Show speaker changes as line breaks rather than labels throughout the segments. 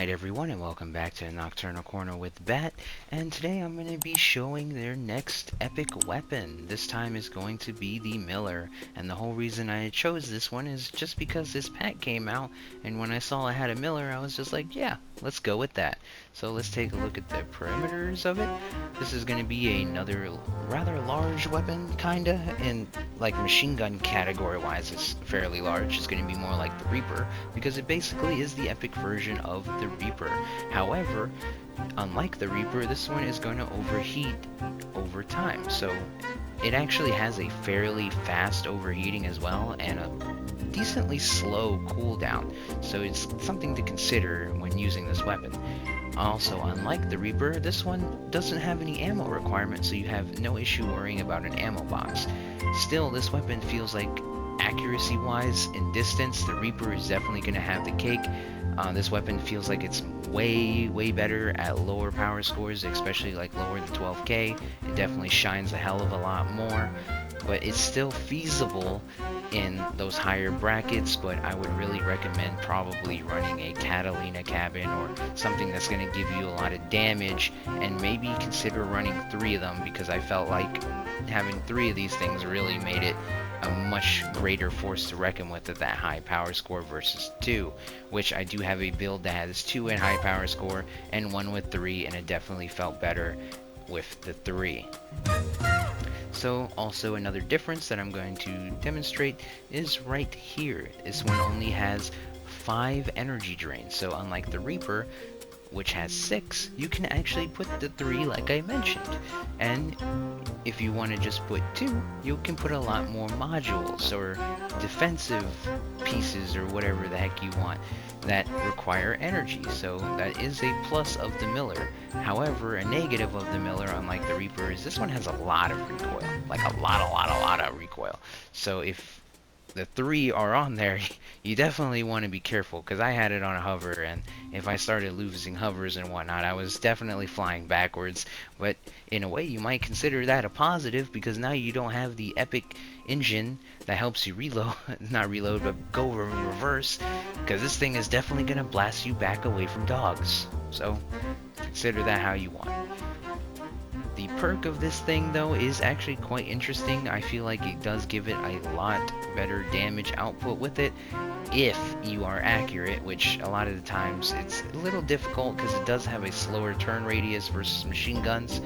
Alright everyone, and welcome back to Nocturnal Corner with Bat, and today I'm going to be showing their next epic weapon. This time is going to be the Miller, and the whole reason I chose this one is just because this pack came out, and when I saw it had a Miller, I was just like, yeah, let's go with that. So let's take a look at the perimeters of it. This is going to be another rather large weapon, kinda, and like machine gun category wise it's fairly large. It's going to be more like the Reaper, because it basically is the epic version of the Reaper. However, unlike the Reaper, this one is going to overheat over time. So it actually has a fairly fast overheating as well, and a decently slow cooldown. So it's something to consider when using this weapon. Also, unlike the Reaper, this one doesn't have any ammo requirements, so you have no issue worrying about an ammo box. Still, this weapon feels like accuracy-wise in distance, the Reaper is definitely going to have the cake. This weapon feels like it's way better at lower power scores, especially like lower than 12k. It definitely shines a hell of a lot more, but it's still feasible in those higher brackets. But I would really recommend probably running a Catalina cabin or something that's going to give you a lot of damage, and maybe consider running 3 of them, because I felt like having 3 of these things really made it a much greater force to reckon with at that high power score versus 2, which I do have a build that has 2 in high power score and 1 with 3, and it definitely felt better with the 3. So also another difference that I'm going to demonstrate is right here. This one only has 5 energy drains, so unlike the Reaper, which has 6, you can actually put the 3 like I mentioned. And if you want to just put 2, you can put a lot more modules or defensive pieces or whatever the heck you want that require energy. So that is a plus of the Miller. However, a negative of the Miller, unlike the Reaper, is this one has a lot of recoil. Like a lot of recoil. So if the 3 are on there, you definitely want to be careful, because I had it on a hover, and if I started losing hovers and whatnot, I was definitely flying backwards. But in a way, you might consider that a positive, because now you don't have the epic engine that helps you reload, not reload, but go in reverse, because this thing is definitely going to blast you back away from dogs. So consider that how you want. The perk of this thing, though, is actually quite interesting. I feel like it does give it a lot better damage output with it, if you are accurate, which a lot of the times it's a little difficult, because it does have a slower turn radius versus machine guns,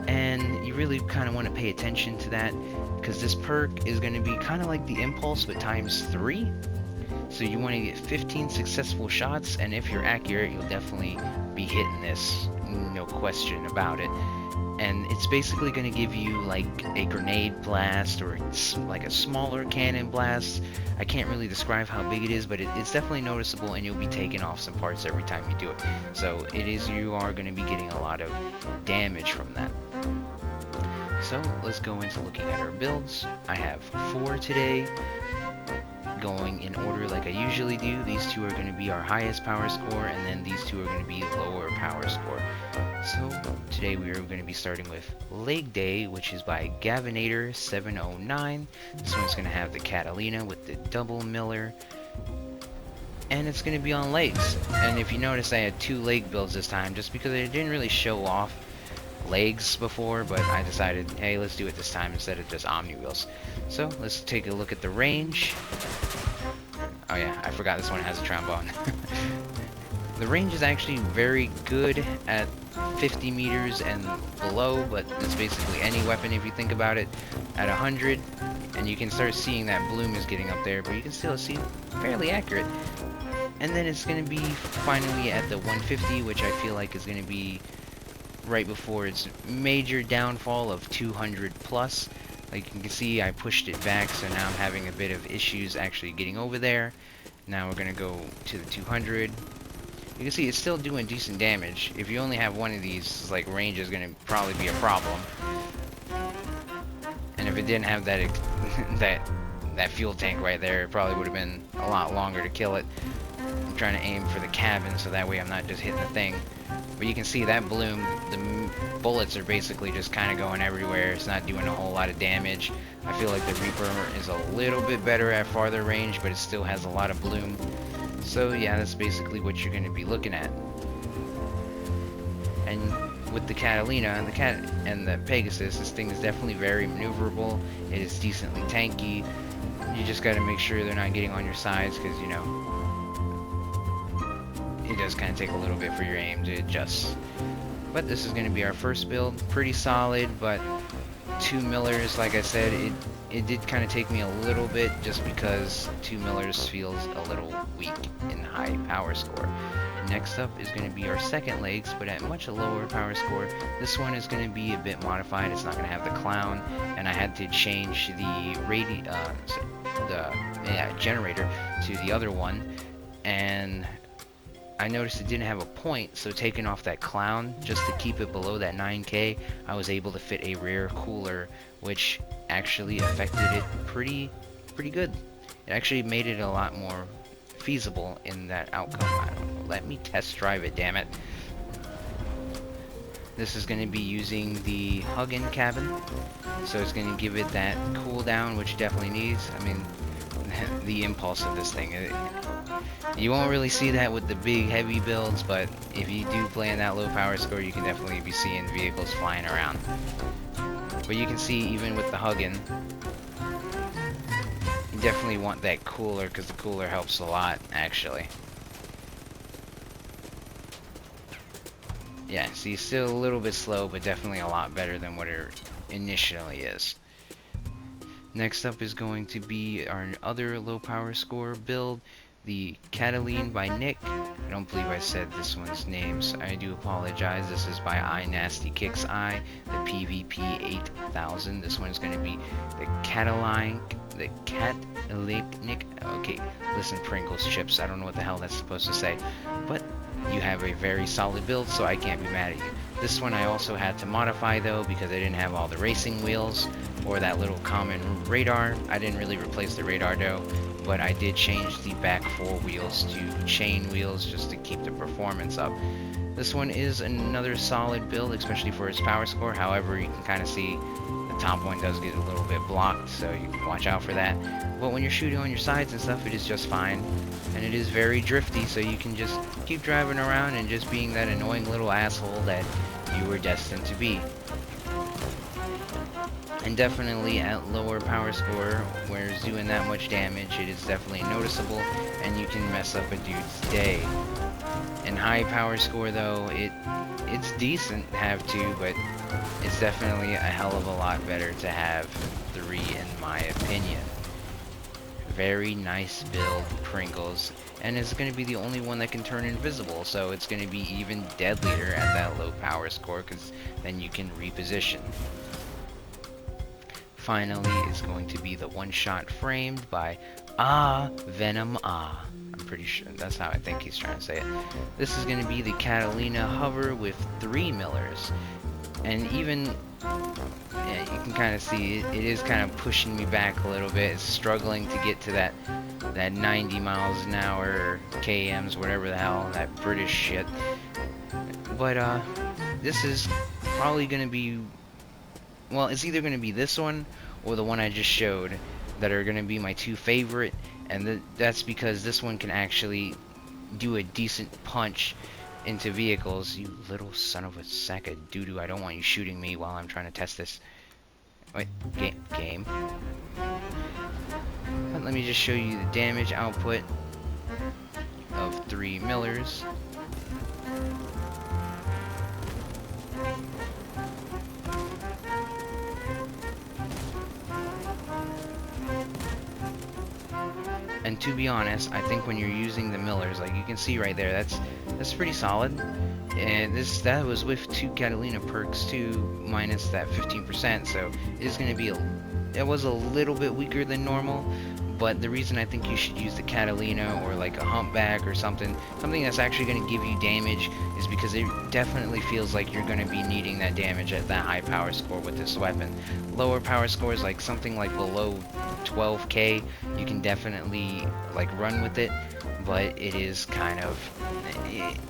and you really kind of want to pay attention to that, because this perk is going to be kind of like the impulse but times 3. So you want to get 15 successful shots, and if you're accurate, you'll definitely be hitting this, no question about it. And it's basically going to give you like a grenade blast, or like a smaller cannon blast. I can't really describe how big it is, but it's definitely noticeable, and you'll be taking off some parts every time you do it. So you are going to be getting a lot of damage from that. So let's go into looking at our builds. I have 4 today, going in order like I usually do. These 2 are going to be our highest power score, and then these 2 are going to be lower power score. So today we are going to be starting with Leg Day, which is by Gavinator 709. This one's going to have the Catalina with the double Miller, and it's going to be on legs. And if you notice, I had 2 leg builds this time, just because I didn't really show off legs before, but I decided, hey, let's do it this time instead of just Omni wheels. So let's take a look at the range. Oh yeah, I forgot this one has a trombone. The range is actually very good at 50 meters and below, but it's basically any weapon if you think about it. At 100, and you can start seeing that bloom is getting up there, but you can still see fairly accurate. And then it's going to be finally at the 150, which I feel like is going to be right before its major downfall of 200 plus. Like you can see, I pushed it back, so now I'm having a bit of issues actually getting over there. Now we're going to go to the 200. You can see it's still doing decent damage. If you only have 1 of these, like, range is going to probably be a problem. And if it didn't have that that fuel tank right there, it probably would have been a lot longer to kill it. I'm trying to aim for the cabin, so that way I'm not just hitting the thing. But you can see that bloom, the bullets are basically just kind of going everywhere. It's not doing a whole lot of damage. I feel like the Reaper is a little bit better at farther range, but it still has a lot of bloom. So yeah, that's basically what you're going to be looking at. And with the Catalina and the Pegasus, this thing is definitely very maneuverable. It is decently tanky. You just got to make sure they're not getting on your sides, because you know it does kind of take a little bit for your aim to adjust. But this is going to be our first build. Pretty solid, but 2 millers, like I said, it did kind of take me a little bit, just because 2 millers feels a little weak in high power score. Next up is going to be our second legs, but at much lower power score. This one is going to be a bit modified. It's not going to have the clown, and I had to change the generator to the other one, and I noticed it didn't have a point, so taking off that clown just to keep it below that 9K, I was able to fit a rear cooler, which actually affected it pretty good. It actually made it a lot more feasible in that outcome. I don't know. Let me test drive it, damn it. This is going to be using the Hug-In cabin, so it's going to give it that cooldown, which it definitely needs. I mean, the impulse of this thing. You won't really see that with the big heavy builds, but if you do play in that low power score, you can definitely be seeing vehicles flying around. But you can see even with the Hug-In, you definitely want that cooler, because the cooler helps a lot, actually. Yeah, see, still a little bit slow, but definitely a lot better than what it initially is. Next up is going to be our other low power score build, the Catalina by Nick. I don't believe I said this one's name, so I do apologize. This is by iNastyKicksI, the PvP 8000. This one is going to be the Catalina, okay, listen, Pringles chips, I don't know what the hell that's supposed to say, but you have a very solid build, so I can't be mad at you. This one I also had to modify though, because I didn't have all the racing wheels or that little common radar. I didn't really replace the radar though, but I did change the back 4 wheels to chain wheels just to keep the performance up. This one is another solid build, especially for its power score. However, you can kind of see the top one does get a little bit blocked, so you can watch out for that. But when you're shooting on your sides and stuff, it is just fine. And it is very drifty, so you can just keep driving around and just being that annoying little asshole that you were destined to be. And definitely at lower power score, where it's doing that much damage, it is definitely noticeable, and you can mess up a dude's day. In high power score though, it's decent to have 2, but it's definitely a hell of a lot better to have 3 in my opinion. Very nice build, Pringles, and it's going to be the only one that can turn invisible, so it's going to be even deadlier at that low power score, because then you can reposition. Finally is going to be the one-shot framed by Venom I'm pretty sure that's how I think he's trying to say it. This is going to be the Catalina Hover with 3 millers, and even yeah, you can kind of see it is kind of pushing me back a little bit. It's struggling to get to that 90 miles an hour, KMs, whatever the hell, that British shit. But this is probably going to be, well, it's either going to be this one or the one I just showed that are going to be my 2 favorite, and that's because this one can actually do a decent punch into vehicles. You little son of a sack of doo-doo, I don't want you shooting me while I'm trying to test this. Wait, game. But let me just show you the damage output of 3 millers. And to be honest, I think when you're using the millers, like you can see right there, that's pretty solid. And that was with 2 Catalina perks too, minus that 15%, so it's going to be it was a little bit weaker than normal. But the reason I think you should use the Catalina or like a humpback or something that's actually going to give you damage, is because it definitely feels like you're going to be needing that damage at that high power score with this weapon. Lower power scores, like something like below 12k, you can definitely like run with it, but it is kind of,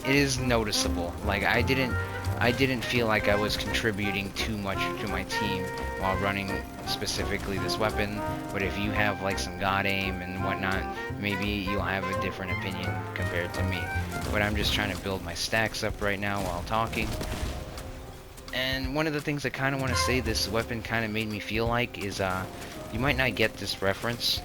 it is noticeable. Like I didn't feel like I was contributing too much to my team while running specifically this weapon, but if you have like some god aim and whatnot, maybe you'll have a different opinion compared to me. But I'm just trying to build my stacks up right now while talking. And one of the things I kind of want to say this weapon kind of made me feel like is, you might not get this reference,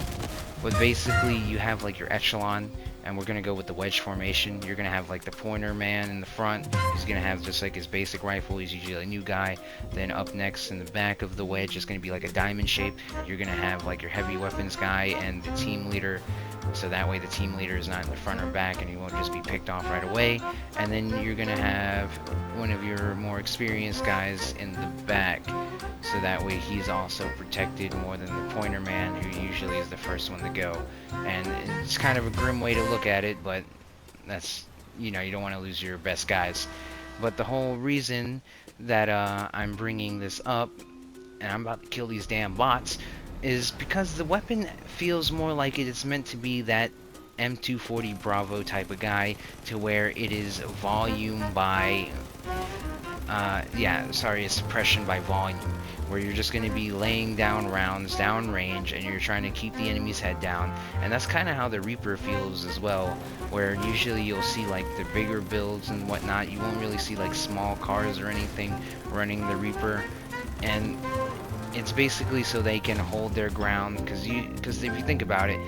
but basically you have like your echelon, and we're gonna go with the wedge formation. You're gonna have like the pointer man in the front. He's gonna have just like his basic rifle. He's usually a new guy. Then up next in the back of the wedge is gonna be like a diamond shape. You're gonna have like your heavy weapons guy and the team leader. So that way the team leader is not in the front or back and he won't just be picked off right away. And then you're gonna have one of your more experienced guys in the back. So that way he's also protected more than the pointer man, who usually is the first one to go. And it's kind of a grim way to look at it, but that's, you know, you don't want to lose your best guys. But the whole reason that I'm bringing this up, and I'm about to kill these damn bots, is because the weapon feels more like it is meant to be that M240 Bravo type of guy, to where it is volume by it's suppression by volume, where you're just going to be laying down rounds down range and you're trying to keep the enemy's head down. And that's kind of how the Reaper feels as well, where usually you'll see like the bigger builds and whatnot. You won't really see like small cars or anything running the Reaper, and it's basically so they can hold their ground, because if you think about it,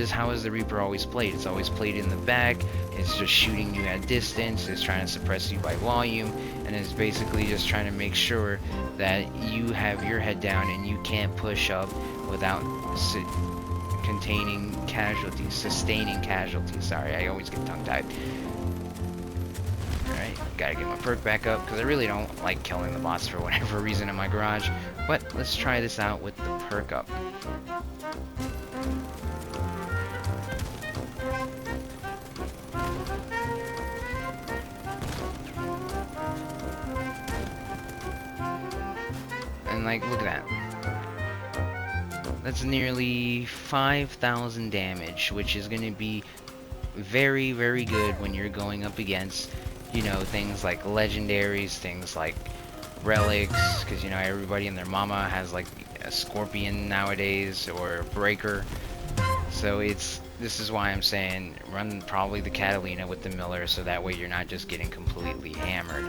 how is the Reaper always played? It's always played in the back. It's just shooting you at distance. It's trying to suppress you by volume, and it's basically just trying to make sure that you have your head down and you can't push up without sustaining casualties. Sorry, I always get tongue-tied. Alright, gotta get my perk back up, because I really don't like killing the bots for whatever reason in my garage. But let's try this out with the perk up. And like, look at that. That's nearly 5,000 damage, which is going to be very, very good when you're going up against, you know, things like legendaries, things like relics, because, you know, everybody and their mama has like a scorpion nowadays, or a breaker. So this is why I'm saying run probably the Catalina with the Miller, so that way you're not just getting completely hammered.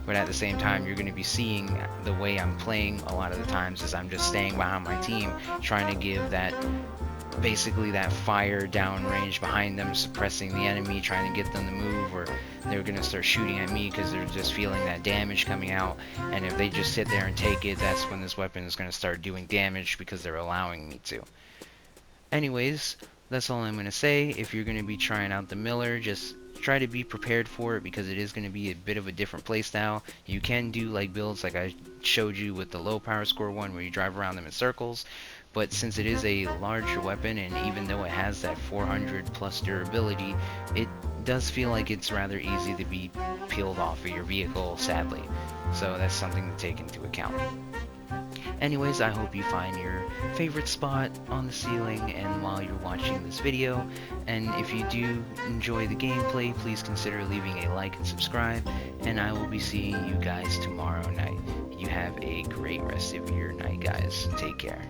But at the same time, you're going to be seeing the way I'm playing a lot of the times is I'm just staying behind my team, trying to give that, basically that fire down range behind them, suppressing the enemy, trying to get them to move, or they're going to start shooting at me because they're just feeling that damage coming out. And if they just sit there and take it, that's when this weapon is going to start doing damage, because they're allowing me to. Anyways, that's all I'm going to say. If you're going to be trying out the Miller, just try to be prepared for it, because it is going to be a bit of a different playstyle. You can do like builds like I showed you with the low power score one, where you drive around them in circles. But since it is a larger weapon, and even though it has that 400 plus durability, it does feel like it's rather easy to be peeled off of your vehicle, sadly. So that's something to take into account. Anyways, I hope you find your favorite spot on the ceiling and while you're watching this video. And if you do enjoy the gameplay, please consider leaving a like and subscribe. And I will be seeing you guys tomorrow night. You have a great rest of your night, guys. Take care.